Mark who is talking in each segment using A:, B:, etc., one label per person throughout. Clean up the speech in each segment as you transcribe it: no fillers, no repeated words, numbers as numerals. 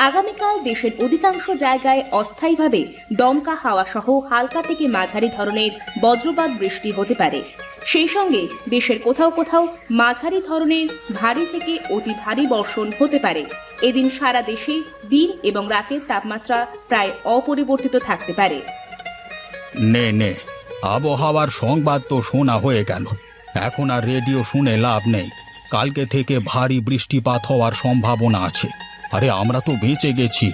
A: আগামীকাল দেশের অধিকাংশ জায়গায় অস্থায়ীভাবে দমকা হাওয়া সহ হালকা থেকে মাঝারি ধরনের বজ্রপাত বৃষ্টি হতে পারে। সেই সঙ্গে দেশের কোথাও কোথাও মাঝারি ধরনের ভারী থেকে অতি ভারী বর্ষণ হতে পারে। এদিন সারা দেশে দিন এবং রাতের তাপমাত্রা প্রায় অপরিবর্তিত থাকতে পারে।
B: নে আবহাওয়ার সংবাদ তো শোনা হয়ে গেল, এখন আর রেডিও শুনে লাভ নেই। কালকে থেকে ভারী বৃষ্টিপাত হওয়ার সম্ভাবনা আছে। আরে আমরা তো বেঁচে গেছি,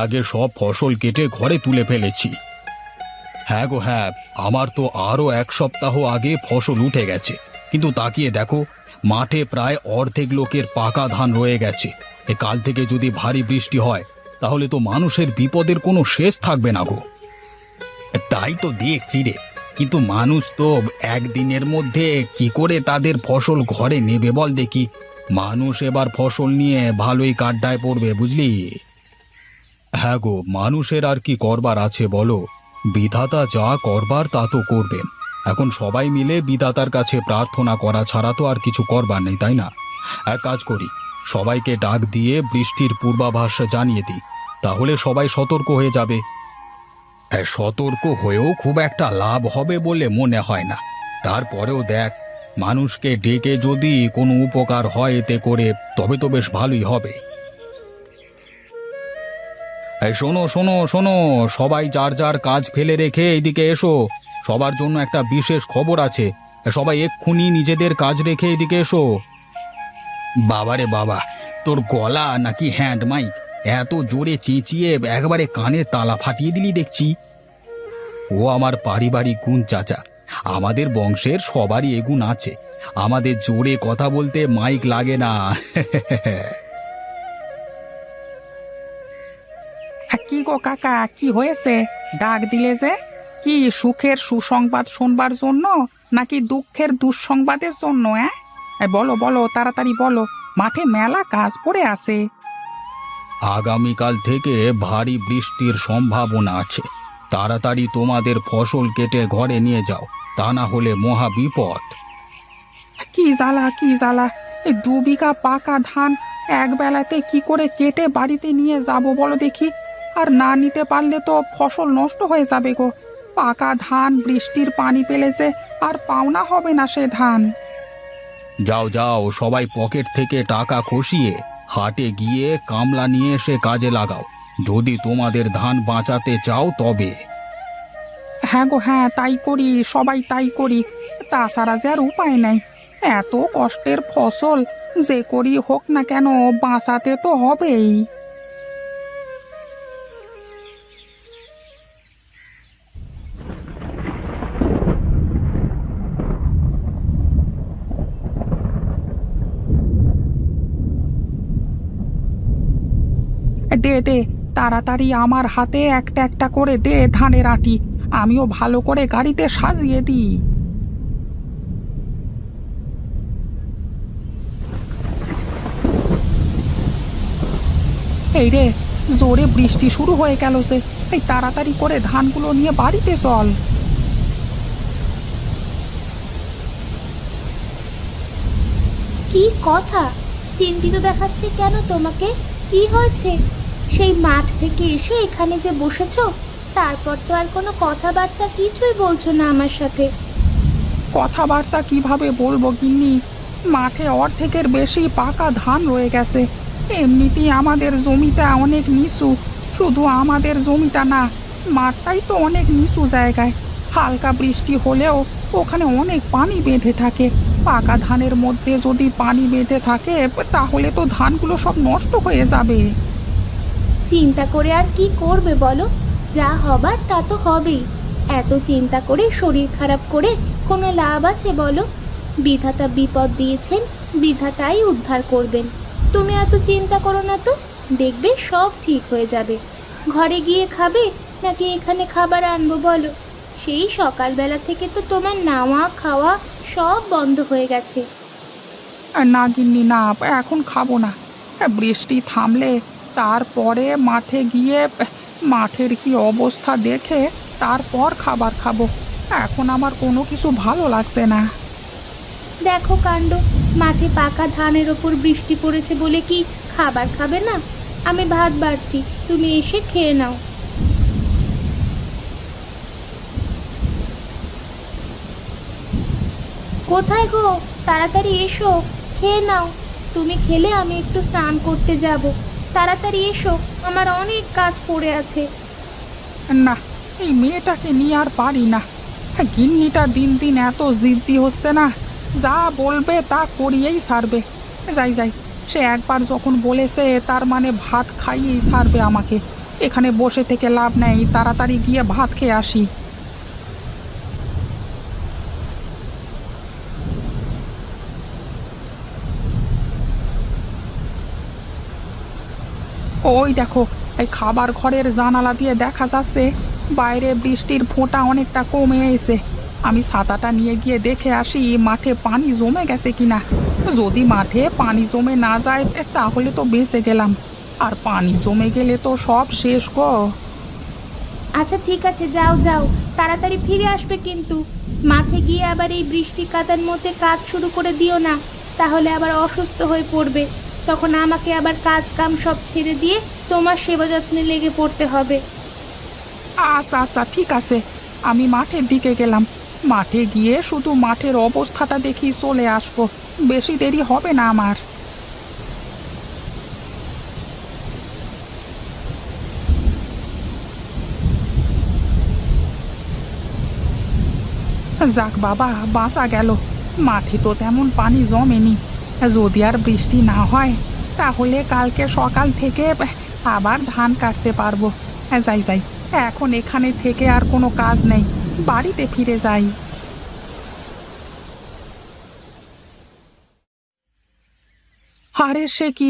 B: আগে সব ফসল কেটে ঘরে তুলে ফেলেছি। হ্যাঁ গো হ্যাঁ, আমার তো আরও এক সপ্তাহ আগে ফসল উঠে গেছে, কিন্তু তাকিয়ে দেখো মাঠে প্রায় অর্ধেক লোকের পাকা ধান রয়ে গেছে। কাল থেকে যদি ভারী বৃষ্টি হয় তাহলে তো মানুষের বিপদের কোনো শেষ থাকবে না গো। তাই তো দেখছি রে, কিন্তু মানুষ তো একদিনের মধ্যে কি করে তাদের ফসল ঘরে নেবে বল দেখি। মানুষ এবার ফসল নিয়ে ভালোই কাড্ডায় পড়বে, বুঝলি। হ্যাঁ গো, মানুষের আর কি করবার আছে বলো, বিধাতা যা করবার তা তো করবেন। এখন সবাই মিলে বিধাতার কাছে প্রার্থনা করা ছাড়া তো আর কিছু করবার নেই, তাই না? এক কাজ করি, সবাইকে ডাক দিয়ে বৃষ্টির পূর্বাভাস জানিয়ে দিই, তাহলে সবাই সতর্ক হয়ে যাবে। সতর্ক হয়েও খুব একটা লাভ হবে বলে মনে হয় না। তারপরেও দেখ, মানুষকে ডেকে যদি কোনো উপকার হয় এতে করে, তবে তো বেশ ভালোই হবে। শোনো শোনো শোনো, সবাই যার যার কাজ ফেলে রেখে এইদিকে এসো, সবার জন্য একটা বিশেষ খবর আছে। সবাই এক্ষুনি নিজেদের কাজ রেখে এদিকে এসো। বাবারে বাবা, তোর গলা নাকি হ্যান্ড মাইক? এত জোরে চেঁচিয়ে একবারে কানে তালা ফাটিয়ে দিলি দেখছি। ও আমার পারিবারিক গুণ চাচা, আমাদের বংশের সবারই এগুণ আছে। আমাদের জোরে কথা বলতে মাইক লাগে না।
C: কি গো কাকা, কি হয়েছে? ডাক দিলে যে? কি সুখের সুসংবাদ শুনবার জন্য নাকি দুঃখের দুঃসংবাদের জন্য? বলো বলো, তাড়াতাড়ি বলো, মাঠে মেলা কাজ পড়ে আছে।
B: আগামীকাল থেকে ভারী বৃষ্টির সম্ভাবনা আছে। তাড়াতাড়ি তোমাদের ফসল কেটে ঘরে নিয়ে যাও, তা না হলে মহা বিপদ।
C: কি জ্বালা, কি জ্বালা! এই 2 বিঘা পাকা ধান এক বেলাতে কি করে কেটে বাড়িতে নিয়ে যাব বলো দেখি? আর না নিতে পারলে তো ফসল নষ্ট হয়ে যাবে গো। পাকা ধান বৃষ্টির পানি পেলেছে, আর পাওনা হবে না সে ধান।
B: যাও যাও, সবাই পকেট থেকে টাকা খসিয়ে হাটে গিয়ে কামলা নিয়ে এসে কাজে লাগাও, যদি তোমাদের ধান বাঁচাতে চাও তবে।
C: হ্যাঁ গো হ্যাঁ, তাই করি, সবাই তাই করি। তাছাড়া যে আর উপায় নাই। এত কষ্টের ফসল যে করি হোক না কেন, বাঁচাতে তো হবেই। দে দে, তাড়াতাড়ি আমার হাতে একটা একটা করে দে ধানের আঁটি, আমিও ভালো করে গাড়িতে সাজিয়ে দিই। এই রে, জোরে বৃষ্টি শুরু হয়ে গেল যে, এই তাড়াতাড়ি করে ধানগুলো নিয়ে বাড়িতে চল।
D: কি কথা, চিন্তিত দেখাচ্ছে কেন তোমাকে? কি হয়েছে? সেই মাঠ থেকে এসে এখানে যে বসেছো, তারপর তো আর কোনো কথাবার্তা কিছুই বলছো না আমার সাথে।
C: কথাবার্তা কিভাবে বলবো গিন্নি? মাঠে অর্ধেকের বেশি পাকা ধান রয়ে গেছে। এমনিতেই আমাদের জমিটা অনেক নিচু। শুধু আমাদের জমিটা না, মাঠটাই তো অনেক নিচু জায়গায়। হালকা বৃষ্টি হলেও ওখানে অনেক পানি বেঁধে থাকে। পাকা ধানের মধ্যে যদি পানি বেঁধে থাকে তাহলে তো ধানগুলো সব নষ্ট হয়ে যাবে।
D: চিন্তা করে আর কি করবে বলো? যা হবার তা তো হবেই। এত চিন্তা করে শরীর খারাপ করে কোনো লাভ আছে বলো? বিধাতা বিপদ দিয়েছেন, বিধাতাই উদ্ধার করবেন। তুমি এত চিন্তা করো না তো, দেখবে সব ঠিক হয়ে যাবে। ঘরে গিয়ে খাবে নাকি এখানে খাবার আনবো বলো? সেই সকালবেলা থেকে তো তোমার নাওয়া খাওয়া সব বন্ধ হয়ে গেছে।
C: না গিন্নি না, এখন খাবো না। বৃষ্টি থামলে তারপরে মাঠে গিয়ে মাঠের কি অবস্থা দেখে তারপর খাবার খাবো। এখন আমার কোনো কিছু ভালো লাগছে না।
D: দেখো কাণ্ড, মাঠে পাকা ধানের ওপর বৃষ্টি পড়েছে বলে কি খাবার খাবে না? আমি ভাত বাড়ছি, তুমি এসে খেয়ে নাও। কোথায় গো, তাড়াতাড়ি এসো, খেয়ে নাও। তুমি খেলে আমি একটু স্নান করতে যাব। তাড়াতাড়ি এসো, আমার অনেক কাজ পড়ে আছে।
C: না, এই মেয়েটাকে নিয়ে আর পারি না। গিন্নিটা দিন দিন এত জিদ্দি হচ্ছে না, যা বলবে তা করিয়েই সারবে। যাই যাই, সে একবার যখন বলেছে তার মানে ভাত খাইয়েই সারবে আমাকে। এখানে বসে থেকে লাভ নেই, তাড়াতাড়ি গিয়ে ভাত খেয়ে আসি। ওই দেখো, এই খাবার ঘরের জানালা দিয়ে দেখা যাচ্ছে বাইরে বৃষ্টির ফোঁটা অনেকটা কমে এসে। আমি ছাতাটা নিয়ে গিয়ে দেখে আসি মাঠে পানি জমে গেছে কিনা। যদি মাঠে পানি জমে না যায় তাহলে তো বেঁচে গেলাম, আর পানি জমে গেলে তো সব শেষ গো।
D: আচ্ছা ঠিক আছে, যাও যাও, তাড়াতাড়ি ফিরে আসবে কিন্তু। মাঠে গিয়ে আবার এই বৃষ্টি কাদার মধ্যে কাজ শুরু করে দিও না, তাহলে আবার অসুস্থ হয়ে পড়বে। তখন আমাকে আবার কাজ কাম সব ছেড়ে দিয়ে তোমার সেবা যত্নে লেগে পড়তে হবে।
C: আচ্ছা আচ্ছা ঠিক আছে, আমি মাঠের দিকে গেলাম। মাঠে গিয়ে শুধু মাঠের অবস্থাটা দেখি চলে আসবো, বেশি দেরি হবে না আমার। যাক বাবা, বাঁচা গেল। মাঠে তো তেমন পানি জমেনি। যদি আর বৃষ্টি না হয় তাহলে কালকে সকাল থেকে আবার ধান কাটতে পারবো। যাই যাই, এখন এখানে থেকে আর কোনো কাজ নেই, বাড়িতে ফিরে যাই। আরে সে কি,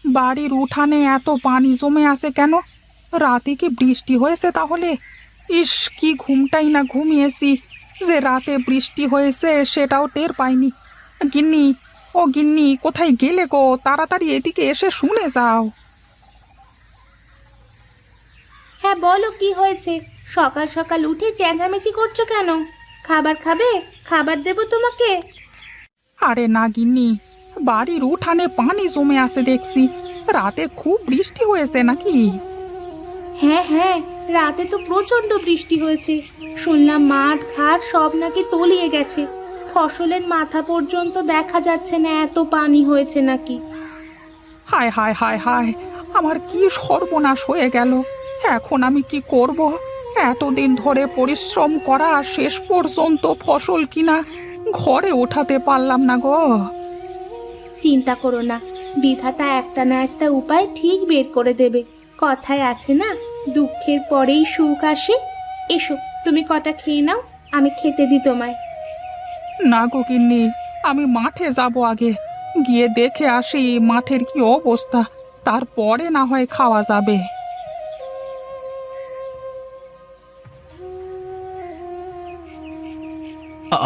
C: বাড়ির উঠানে এত পানি জমে আছে কেন? রাতে কি বৃষ্টি হয়েছে তাহলে? ইস, কি ঘুমটাই না ঘুমিয়েছি, যে রাতে বৃষ্টি হয়েছে সেটাও টের পাইনি। গিন্নি, ও গিন্নি, কোথায় গেলে গো? তাড়াতাড়ি এদিকে এসে শুনে যাও।
D: হ্যাঁ বলো, কি হয়েছে? সকাল সকাল উঠে চেঁচামেচি করছো কেন? খাবার খাবে? খাবার দেবো তোমাকে।
C: আরে না গিন্নি, বাড়ির উঠানে পানি জমে আছে দেখছি। রাতে খুব বৃষ্টি হয়েছে নাকি?
D: হ্যাঁ হ্যাঁ, রাতে তো প্রচন্ড বৃষ্টি হয়েছে। শুনলাম মাঠ ঘাট সব নাকি তলিয়ে গেছে। ফসলের মাথা পর্যন্ত দেখা যাচ্ছে না, এত পানি হয়েছে নাকি।
C: হায় হায় হায় হায়, আমার কি সর্বনাশ হয়ে গেল। এখন আমি কি করব? এতদিন ধরে পরিশ্রম করা, শেষ পর্যন্ত ফসল কিনা ঘরে ওঠাতে পারলাম না গো।
D: চিন্তা করো না, বিধাতা একটা না একটা উপায় ঠিক বের করে দেবে। কথায় আছে না, দুঃখের পরেই সুখ আসে। এসো, তুমি কটা খেয়ে নাও, আমি খেতে দিই তোমায়।
C: না গো গিন্নি, আমি মাঠে যাব আগে, গিয়ে দেখে আসি মাঠের কি অবস্থা, তারপরে না হয় খাওয়া যাবে।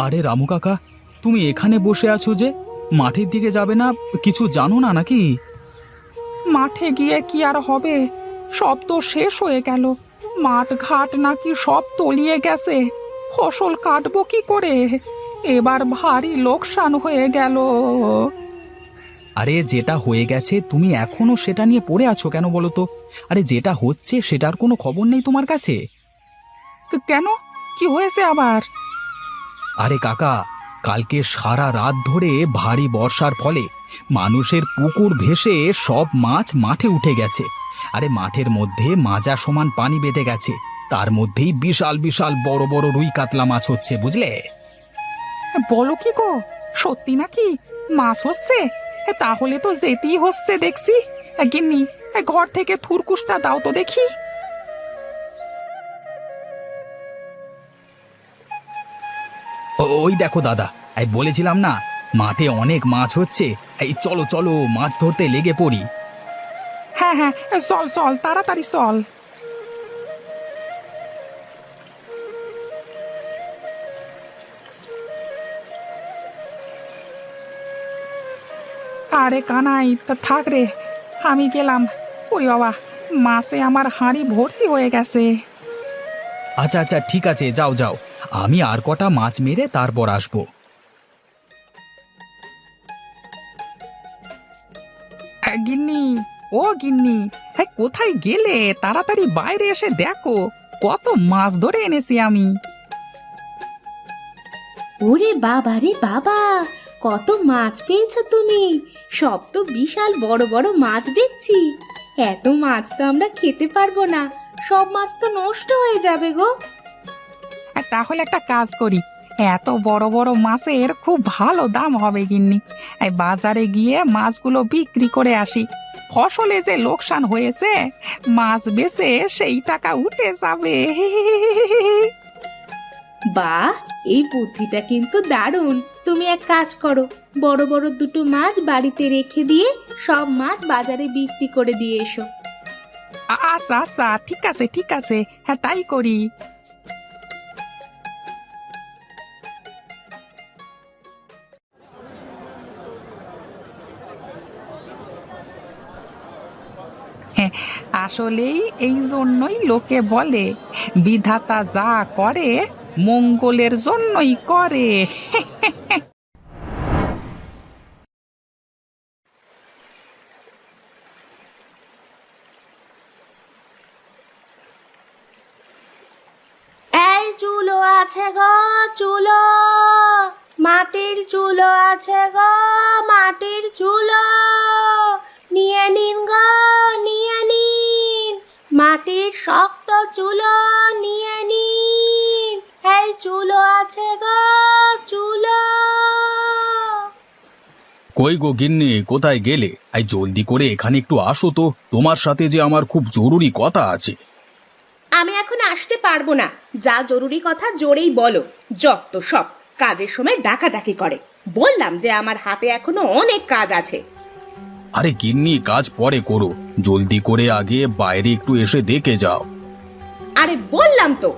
B: আরে রামু কাকা, তুমি এখানে বসে আছো যে, মাঠের দিকে যাবে না? কিছু জানো না নাকি?
C: মাঠে গিয়ে কি আর হবে, সব তো শেষ হয়ে গেল। মাঠ ঘাট নাকি সব তলিয়ে গেছে, ফসল কাটবো কি করে? এবার ভারী লোকসান হয়ে গেল।
B: আরে যেটা হয়ে গেছে তুমি এখনো সেটা নিয়ে পড়ে আছো কেন বলো তো? আরে যেটা হচ্ছে সেটার কোনো খবর নেই তোমার কাছে?
C: কেন, কি হয়েছে আবার?
B: আরে কাকা, কালকে সারা রাত ধরে ভারী বর্ষার ফলে মানুষের পুকুর ভেসে সব মাছ মাঠে উঠে গেছে। আরে মাঠের মধ্যে মাজা সমান পানি বেঁধে গেছে, তার মধ্যেই বিশাল বিশাল বড় বড় রুই কাতলা মাছ হচ্ছে, বুঝলে?
C: বলো কি গো, সত্যি নাকি মাছ হচ্ছে? তাহলে তো যেতেই হচ্ছে দেখছি। গিন্নি, ঘর থেকে থুরকুসটা দাও তো দেখি।
B: ওই দেখো দাদা, এই বলেছিলাম না মাঠে অনেক মাছ হচ্ছে। এই চলো চলো, মাছ ধরতে লেগে পড়ি।
C: হ্যাঁ হ্যাঁ, চল চল, তাড়াতাড়ি চল। আরে কানাই, তা থাক রে, আমি গেলাম। ওরে বাবা, মাছে আমার হাঁড়ি ভর্তি হয়ে গেছে।
B: আচ্ছা আচ্ছা ঠিক আছে, যাও যাও, আমি আর কটা মাছ মেরে তারপর আসবো।
C: গিন্নি, ও গিন্নি, হ্যাঁ, কোথায় গেলে? তাড়াতাড়ি বাইরে এসে দেখো কত মাছ ধরে এনেছি আমি।
D: ওরে বাবা রে বাবা, কত মাছ পেয়েছো তুমি! সব তো বিশাল বড় বড় মাছ দেখছি। এত মাছ তো আমরা খেতে পারবো না, সব মাছ তো নষ্ট হয়ে যাবে গো।
C: তাহলে একটা কাজ করি, এত বড় বড় মাছের খুব ভালো দাম হবে গিন্নি। এই বাজারে গিয়ে মাছগুলো বিক্রি করে আসি। ফসলে যে লোকসান হয়েছে, মাছ বেচে সেই টাকা উঠে যাবে।
D: বাহ, এই বুদ্ধিটা কিন্তু দারুণ। তুমি এক কাজ করো, বড় বড় দুটো মাছ বাড়িতে রেখে দিয়ে সব মাছ বাজারে বিক্রি করে দিয়ে এসো।
C: আচ্ছা আচ্ছা, ঠিক আছে ঠিক আছে, হ্যাঁ তাই করি। হ্যাঁ, আসলেই এই জন্যই লোকে বলে বিধাতা যা করে মঙ্গলের জন্যই করে।
D: এই চুলো আছে গো, চুলো! মাটির চুলো আছে গো, মাটির চুলো! নিয়ে নিন গো, নিয়ে নিন! মাটির শক্ত চুলো নিয়ে নিন! এই চুলো আছে গো, চুলো!
B: কই গো গিন্নি, কোথায় গেলে? এই জলদি করে এখানে একটু আসো তো, তোমার সাথে যে আমার খুব জরুরি কথা আছে।
A: আমি এখন আসতে পারবো না। যা জরুরি কথা জোরেই বলো। যত সব কাজের সময় ডাকাডাকি করে। বললাম যে আমার হাতে এখনো অনেক কাজ আছে।
B: আরে গিন্নি, কাজ পরে করো, জলদি করে আগে বাইরে একটু এসে দেখে যাও।
A: আরে বললাম তো,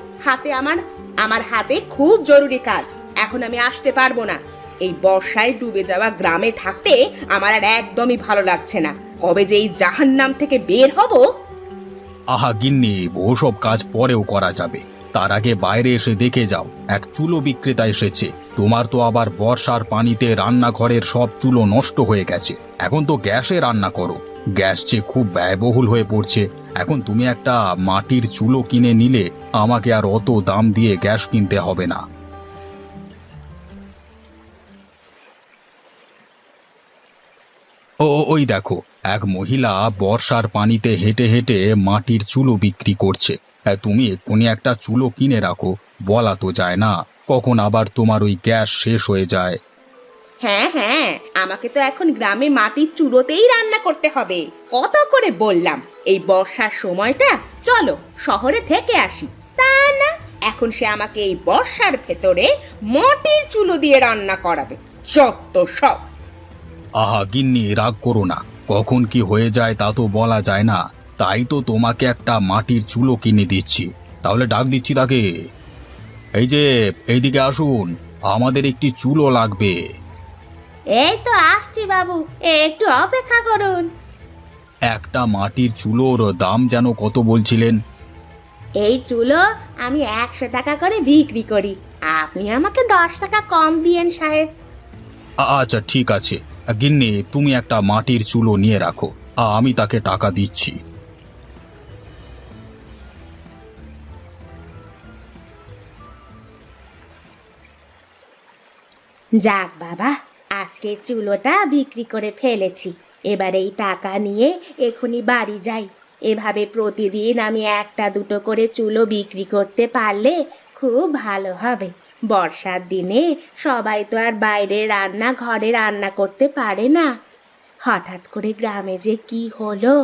A: আমার হাতে খুব জরুরি কাজ। এখন আমি আসতে পারবো না। এই বর্ষায় ডুবে যাওয়া গ্রামে থাকতে আমার আর একদমই ভালো লাগছে না। কবে যে এই জাহান্নাম থেকে বের হব।
B: আহা গিন্নি, ওসব কাজ পরেও করা যাবে, তার আগে বাইরে এসে দেখে যাও। এক চুলো বিক্রেতা এসেছে। তোমার তো আবার বর্ষার পানিতে রান্নাঘরের সব চুলো নষ্ট হয়ে গেছে। এখন তো গ্যাসে রান্না করো, গ্যাস যে খুব ব্যয়বহুল হয়ে পড়ছে। এখন তুমি একটা মাটির চুলো কিনে নিলে আমাকে আর অত দাম দিয়ে গ্যাস কিনতে হবে না। ওই দেখো, এক মহিলা বর্ষার পানিতে হেঁটে হেঁটে মাটির চুলো বিক্রি করছে। তুমি এক্ষুনি একটা চুলো কিনে রাখো, বলা তো যায় না কখন আবার তোমার ওই গ্যাস শেষ হয়ে যায়।
A: হ্যাঁ হ্যাঁ, আমাকে তো এখন গ্রামে মাটির চুলোতেই রান্না করতে হবে। কত করে বললাম এই বর্ষার সময়টা চলো শহরে থেকে আসি, তা না, এখন সে আমাকে এই বর্ষার ভেতরে মাটির চুলো দিয়ে রান্না করাবে। যত সব!
B: আহা গিন্নি, রাগ করো না, কখন কি হয়ে যায় তা তো বলা যায় না। তাই তো তোমাকে একটা মাটির চুলো কিনে দিচ্ছি। তাহলে ডাক দিচ্ছি তাকে। এই যে, এইদিকে আসুন, আমাদের একটি চুলো লাগবে।
D: এই তো আসছি বাবু, একটু অপেক্ষা করুন।
B: একটা মাটির চুলোর দাম যেন কত বলছিলেন?
D: এই চুলো আমি 100 টাকা করে বিক্রি করি, আপনি আমাকে 10 টাকা কম দিয়েন সাহেব।
B: আচ্ছা ঠিক আছে গিন্নি, তুমি একটা মাটির চুলো নিয়ে রাখো, আমি তাকে টাকা দিচ্ছি।
D: যাক বাবা, আজকের চুলোটা বিক্রি করে ফেলেছি। এবার এই টাকা নিয়ে এখনই বাড়ি যাই। এভাবে প্রতিদিন আমি একটা দুটো করে চুলো বিক্রি করতে পারলে খুব ভালো হবে। বর্ষার দিনে সবাই তো আর বাইরে ঘরে রান্না করতে পারে না। হঠাৎ করে গ্রামে যে কি হলো,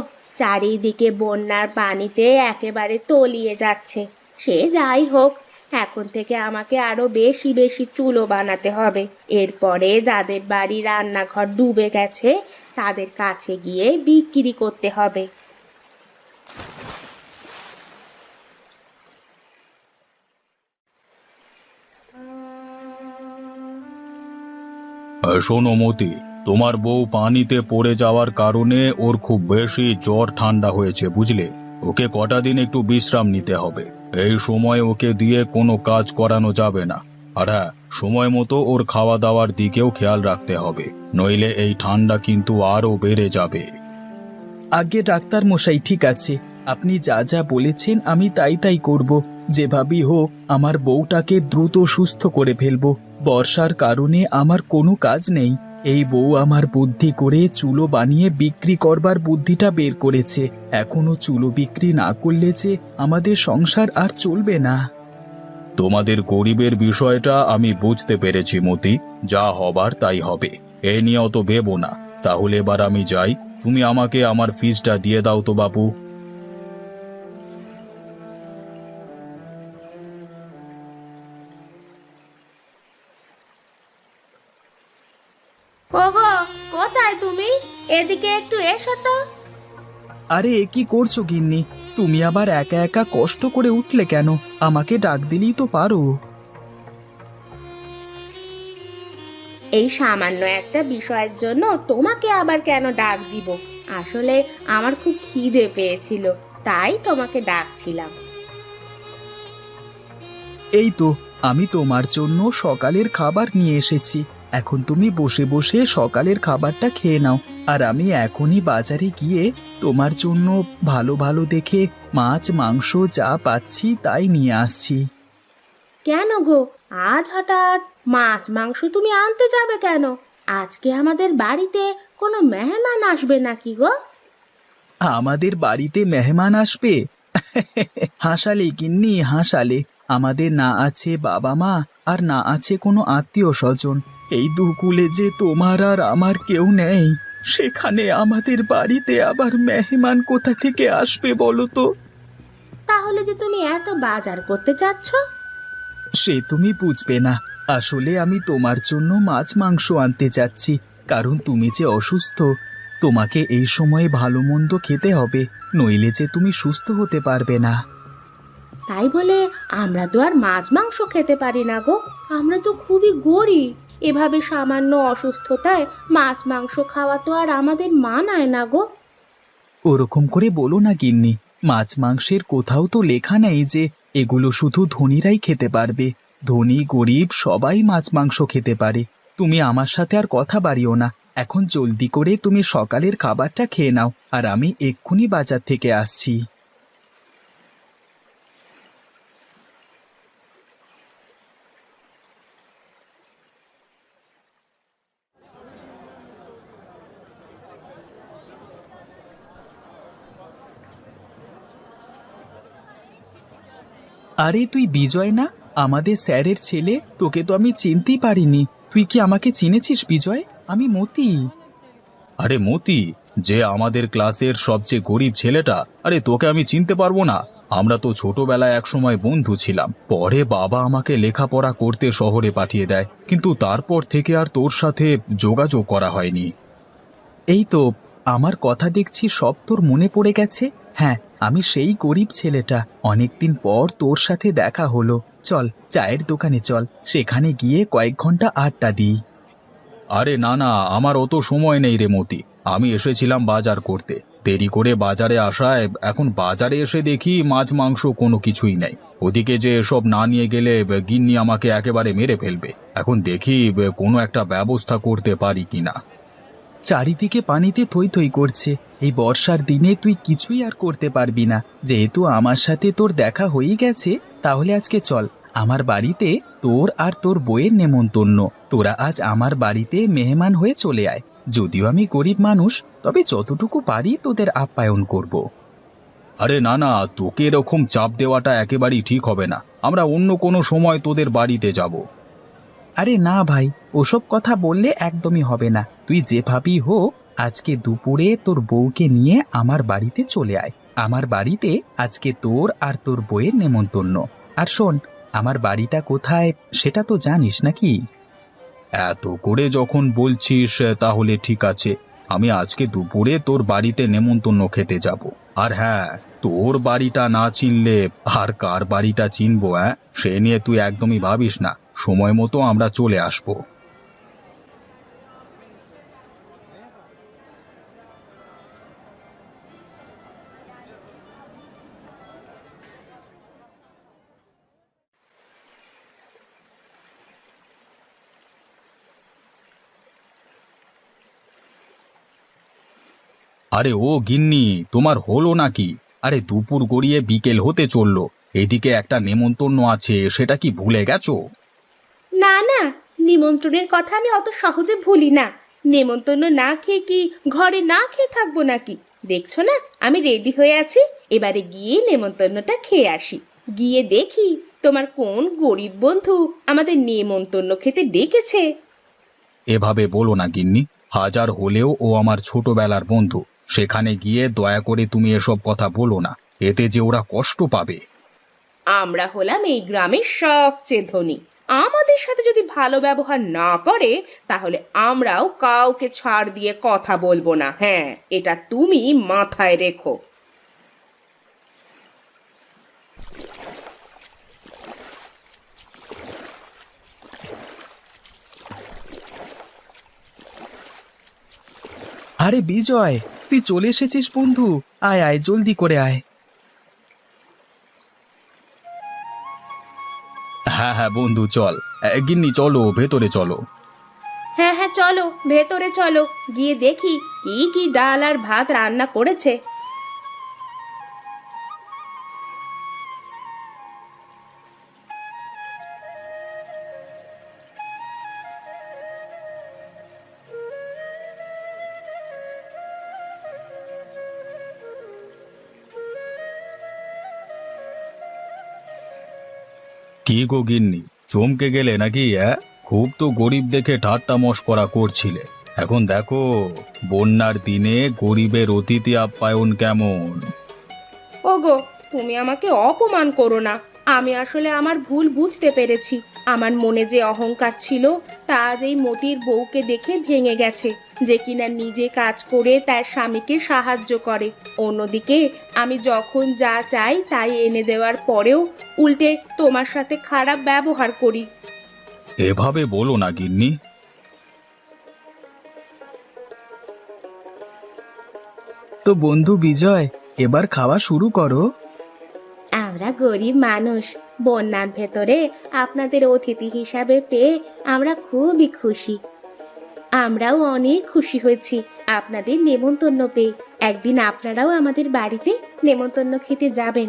D: চারিদিকে বন্যার পানিতে একেবারে তলিয়ে যাচ্ছে। সে যাই হোক, এখন থেকে আমাকে আরো বেশি বেশি চুলো বানাতে হবে। এরপরে যাদের বাড়ি রান্নাঘর ডুবে গেছে তাদের কাছে গিয়ে বিক্রি করতে হবে।
B: শোনো মতি, তোমার বউ পানিতে পড়ে যাওয়ার কারণে ওর খুব বেশি জ্বর ঠান্ডা হয়েছে, বুঝলে? ওকে কটা দিন একটু বিশ্রাম নিতে হবে। এই সময় ওকে দিয়ে কোনো কাজ করানো যাবে না। আর হ্যাঁ, সময় মতো ওর খাওয়া দাওয়ার দিকেও খেয়াল রাখতে হবে, নইলে এই ঠান্ডা কিন্তু আরো বেড়ে যাবে।
E: আগে ডাক্তার মশাই, ঠিক আছে, আপনি যা যা বলেছেন আমি তাই তাই করব। যেভাবেই হোক আমার বউটাকে দ্রুত সুস্থ করে ফেলবো। বর্ষার কারণে আমার কোনো কাজ নেই। এই বউ আমার বুদ্ধি করে চুলো বানিয়ে বিক্রি করবার বুদ্ধিটা বের করেছে। এখনো চুলো বিক্রি না করলে যে আমাদের সংসার আর চলবে না।
B: তোমাদের গরিবের বিষয়টা আমি বুঝতে পেরেছি মতি, যা হবার তাই হবে, এ নিয়ে অত ভেবো না। তাহলে এবার আমি যাই, তুমি আমাকে আমার ফিসটা দিয়ে দাও তো বাপু।
D: ওগো, কোথায় তুমি? এদিকে একটু এসো তো।
E: আরে এ কি করছো গিন্নি? তুমি আবার একা একা কষ্ট করে উঠলে কেন? আমাকে ডাক দিলেই তো পারো।
D: এই সামান্য একটা বিষয়ের জন্য তোমাকে আবার কেন ডাক দিব? আসলে আমার খুব খিদে পেয়েছিল, তাই তোমাকে ডাকছিলাম।
E: এই তো আমি তোমার জন্য সকালের খাবার নিয়ে এসেছি। এখন তুমি বসে বসে সকালের খাবারটা খেয়ে নাও, আর আমি এখনই বাজারে গিয়ে তোমার জন্য ভালো ভালো দেখে মাছ মাংস যা পাচ্ছি তাই নিয়ে আসছি।
D: কেন গো, আজ হঠাৎ মাছ মাংস তুমি আনতে যাবে কেন? আজকে আমাদের বাড়িতে কোনো মেহমান আসবে নাকি গো?
E: আমাদের বাড়িতে মেহমান আসবে? হাসালে গিন্নি, হাসালে। আমাদের না আছে বাবা মা, আর না আছে কোনো আত্মীয় স্বজন। এই দুকুলে যে তোমার আর আমার কেউ নেই, সেখানে আমাদের বাড়িতে আবার মেহমান কোথা থেকে আসবে বলো তো?
D: তাহলে যে তুমি এত বাজার করতে চাচ্ছ?
E: সে তুমি বুঝবে না। আসলে আমি তোমার জন্য মাছ মাংস আনতে যাচ্ছি, কারণ তুমি যে অসুস্থ। তোমাকে এই সময়ে ভালো মন্দ খেতে হবে, নইলে যে তুমি সুস্থ হতে পারবে না।
D: তাই বলে আমরা তো আর মাছ মাংস খেতে পারি না গো। আমরা তো খুবই গরিব। এভাবে সামান্য অসুস্থতায় মাছ মাংস খাওয়া তো আর আমাদের মানায় না গো।
E: ওরকম করে বলো না গিন্নি। মাছ মাংসের কোথাও তো লেখা নেই যে এগুলো শুধু ধনীরাই খেতে পারবে। ধনী গরিব সবাই মাছ মাংস খেতে পারে। তুমি আমার সাথে আর কথা বাড়িও না। এখন জলদি করে তুমি সকালের খাবারটা খেয়ে নাও, আর আমি এক্ষুনি বাজার থেকে আসছি। আরে তুই বিজয় না, আমাদের স্যারের ছেলে? তোকে তো আমি চিনতেই পারিনি। তুই কি আমাকে চিনেছিস বিজয়? আমি মতি।
B: আরে মতি, যে আমাদের ক্লাসের সবচেয়ে গরিব ছেলেটা, আরে তোকে আমি চিনতে পারবো না? আমরা তো ছোটবেলায় একসময় বন্ধু ছিলাম। পরে বাবা আমাকে লেখাপড়া করতে শহরে পাঠিয়ে দেয়, কিন্তু তারপর থেকে আর তোর সাথে যোগাযোগ করা হয়নি।
E: এই তো, আমার কথা দেখছি সব তোর মনে পড়ে গেছে। হ্যাঁ, আমি সেই গরিব ছেলেটা। অনেকদিন পর তোর সাথে দেখা হলো। চল চায়ের দোকানে চল, সেখানে গিয়ে কয়েক ঘন্টা আড্ডা দিই।
B: আরে না না, আমার অত সময় নেই রে মতি। আমি এসেছিলাম বাজার করতে, দেরি করে বাজারে আসায় এখন বাজারে এসে দেখি মাছ মাংস কোনো কিছুই নেই। ওদিকে যে এসব না নিয়ে গেলে গিন্নি আমাকে একেবারে মেরে ফেলবে। এখন দেখি কোনো একটা ব্যবস্থা করতে পারি কিনা।
E: চারিদিকে পানিতে থই থই করছে। এই বর্ষার দিনে তুই কিছুই আর করতে পারবি না। যেহেতু আমার সাথে তোর দেখা হয়ে গেছে, তাহলে আজকে চল আমার বাড়িতে। তোর আর তোর বউয়ের নেমন্তন্ন। তোরা আজ আমার বাড়িতে মেহমান হয়ে চলে আয়। যদিও আমি গরিব মানুষ, তবে যতটুকু পারি তোদের আপ্যায়ন করব।
B: আরে না না, তোকে এরকম চাপ দেওয়াটা একেবারেই ঠিক হবে না। আমরা অন্য কোনো সময় তোদের বাড়িতে যাব।
E: আরে না ভাই, ওসব কথা বললে একদমই হবে না। তুই যেভাবেই হোক আজকে দুপুরে তোর বউকে নিয়ে আমার বাড়িতে চলে আয়। আমার বাড়িতে আজকে তোর আর তোর বউয়ের নেমন্তন্ন। আর শোন, আমার বাড়িটা কোথায় সেটা তো জানিস নাকি?
B: এত করে যখন বলছিস তাহলে ঠিক আছে, আমি আজকে দুপুরে তোর বাড়িতে নেমন্তন্ন খেতে যাব। আর হ্যাঁ, তোর বাড়িটা না চিনলে আর কার বাড়িটা চিনবো? সে নিয়ে তুই একদমই ভাবিস না। সময় মতো আমরা চলে আসবো। আরে ও গিন্নি, তোমার হলো নাকি? আরে দুপুর গড়িয়ে বিকেল হতে চললো, এদিকে একটা নেমন্তন্ন আছে, সেটা কি ভুলে গেছো?
A: না না, নিমন্ত্রণের কথা আমি অত সহজে ভুলি না। নেমন্তন্ন না খেয়ে কি ঘরে না খেয়ে থাকবো নাকি? দেখছো না আমি রেডি হয়ে আছি, এবারে গিয়ে নেমন্তন্নটা খেয়ে আসি। গিয়ে দেখি তোমার কোন গরিব বন্ধু আমাদের নেমন্তন্ন খেতে ডেকেছে।
B: এভাবে বলো না গিন্নি, হাজার হলেও ও আমার ছোটবেলার বন্ধু। সেখানে গিয়ে দয়া করে তুমি এসব কথা বলো না, এতে যে ওরা কষ্ট পাবে।
A: আমরা হলাম এই গ্রামের সবচেয়ে ধনী, আমাদের সাথে যদি ভালো ব্যবহার না করে তাহলে আমরাও কাউকে ছাড় দিয়ে কথা বলবো না। হ্যাঁ, এটা তুমি মাথায় রেখো।
E: আরে বিজয়, তুই চলে এসেছিস বন্ধু। আয় আয়, জলদি করে আয়।
B: হ্যাঁ হ্যাঁ বন্ধু, চল। গিন্নি চলো, ভেতরে চলো।
A: হ্যাঁ হ্যাঁ চলো, ভেতরে চলো, গিয়ে দেখি কি কি ডাল আর ভাত রান্না করেছে।
B: কি গো গিন্নি, চমকে গেলে নাকি? খুব তো গরিব দেখে ঠাট্টা মশকরা করছিলে, এখন দেখো বন্যার দিনে গরিবের অতিথি আপ্যায়ন কেমন।
A: ওগো, তুমি আমাকে অপমান করো না। আমি আসলে আমার ভুল বুঝতে পেরেছি। আমার মনে যে অহংকার ছিল তা আজ এই মতির বউকে দেখে ভেঙে গেছে, যে কিনা নিজে কাজ করে তার স্বামীকে সাহায্য করে। অন্যদিকে আমি যখন যা চাই তাই এনে দেওয়ার পরেও উল্টে তোমার সাথে খারাপ ব্যবহার করি।
B: এভাবে বলো না গিন্নি।
E: তো বন্ধু বিজয়, এবার খাওয়া শুরু করো।
A: আমরা গরিব মানুষ, বন্যার ভেতরে আপনাদের অতিথি হিসাবে পেয়ে আমরা খুবই খুশি। আমরাও অনেক খুশি হয়েছি আপনাদের নেমন্তন্ন পেয়ে। একদিন আপনারাও আমাদের বাড়িতে নেমন্তন্ন খেতে যাবেন।